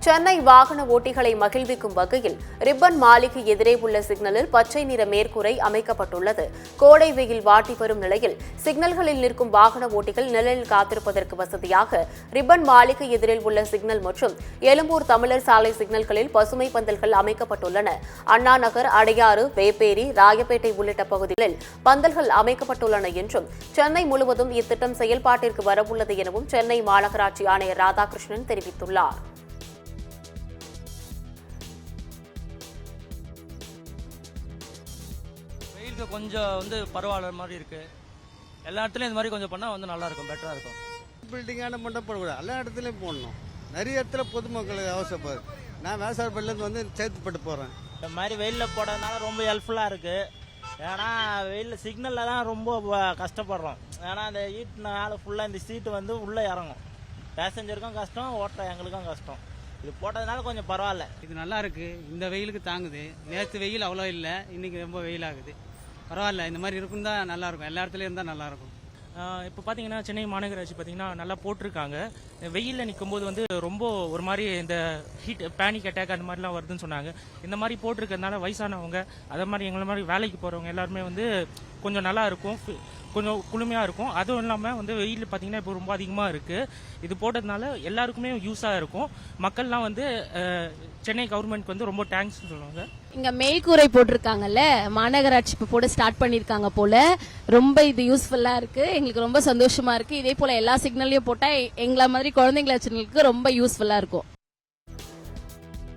சென்னை வாகன ஓட்டிகளை மகிழ்விக்கும் வகையில் ரிப்பன் மாளிகை எதிரே உள்ள சிக்னலில் பச்சை நிற மேற்கூரை அமைக்கப்பட்டுள்ளது. கோடை வெயில் வாட்டி வரும் நிலையில் சிக்னல்களில் நிற்கும் வாகன ஓட்டிகள் நிழலில் காத்திருப்பதற்கு வசதியாக ரிப்பன் மாளிகை எதிரில் உள்ள சிக்னல் மற்றும் எழும்பூர் தமிழர் சாலை சிக்னல்களில் பசுமை பந்தல்கள் அமைக்கப்பட்டுள்ளன. அண்ணா நகர், அடையாறு, வேப்பேரி, ராயப்பேட்டை உள்ளிட்ட பகுதிகளில் பந்தல்கள் அமைக்கப்பட்டுள்ளன என்றும் சென்னை முழுவதும் இத்திட்டம் செயல்பாட்டிற்கு வரவுள்ளது எனவும் சென்னை மாநகராட்சி ஆணையர் ராதாகிருஷ்ணன் தெரிவித்துள்ளார். கொஞ்சம் பரவாயில்ல மாதிரி இருக்கு. எல்லா இடத்துலயும் இந்த மாதிரி கொஞ்சம் பண்ணா நல்லா இருக்கும், பெட்டரா இருக்கும். பில்டிங்கான மட்டும் போடக்கூடாது, எல்லா இடத்துலையும் போடணும். நிறைய இடத்துல பொதுமக்களுக்கு அவசியப்பாரு. நான் வேசார்பள்ளிலேருந்து சேர்த்துப்பட்டு போகிறேன். இந்த மாதிரி வெயிலில் போடுறதுனால ரொம்ப ஹெல்ப்ஃபுல்லாக இருக்குது. ஏன்னா வெயிலில் சிக்னலில் தான் ரொம்ப கஷ்டப்படுறோம். ஏன்னா அந்த ஹீட்னால ஃபுல்லாக இந்த சீட்டு உள்ளே இறங்கும். பேசஞ்சருக்கும் கஷ்டம், ஓட்டுற எங்களுக்கும் கஷ்டம். இது போட்டதுனால கொஞ்சம் பரவாயில்ல. இது நல்லா இருக்கு. இந்த வெயிலுக்கு தாங்குது. நேற்று வெயில் அவ்வளோ இல்லை, இன்னைக்கு ரொம்ப வெயில் ஆகுது. பரவாயில்ல, இந்த மாதிரி இருக்கும் தான் நல்லா இருக்கும். எல்லா இடத்துலையும் இருந்தால் நல்லா இருக்கும். இப்போ பார்த்தீங்கன்னா சென்னை மாநகராட்சி பார்த்தீங்கன்னா நல்லா போட்டிருக்காங்க. வெயிலில் நிற்கும் போது ரொம்ப ஒரு மாதிரி இந்த ஹீட் பேனிக் அட்டாக் அந்த மாதிரிலாம் வருதுன்னு சொன்னாங்க. இந்த மாதிரி போட்டிருக்கிறதுனால வயசானவங்க அதை மாதிரி எங்களை மாதிரி வேலைக்கு போகிறவங்க எல்லாருமே கொஞ்சம் நல்லா இருக்கும், கொஞ்சம் குளுமையாக இருக்கும். அதுவும் இல்லாமல் வெயில் பார்த்தீங்கன்னா இப்போ ரொம்ப அதிகமாக இருக்குது. இது போட்டதுனால எல்லாருக்குமே யூஸாக இருக்கும். மக்கள்லாம் சென்னை கவர்மெண்ட்க்கு ரொம்ப தேங்க்ஸ் சொல்லுவாங்க. இங்க மேல்கூரை போட்டிருக்காங்கல்ல, மாநகராட்சி இப்போ போட ஸ்டார்ட் பண்ணிருக்காங்க போல. ரொம்ப இது யூஸ்ஃபுல்லா இருக்கு, எங்களுக்கு ரொம்ப சந்தோஷமா இருக்கு. இதே போல எல்லா சிக்னல்லையும் போட்டா எங்களை மாதிரி குழந்தைங்கள சின்னலுக்கு ரொம்ப யூஸ்ஃபுல்லா இருக்கும்.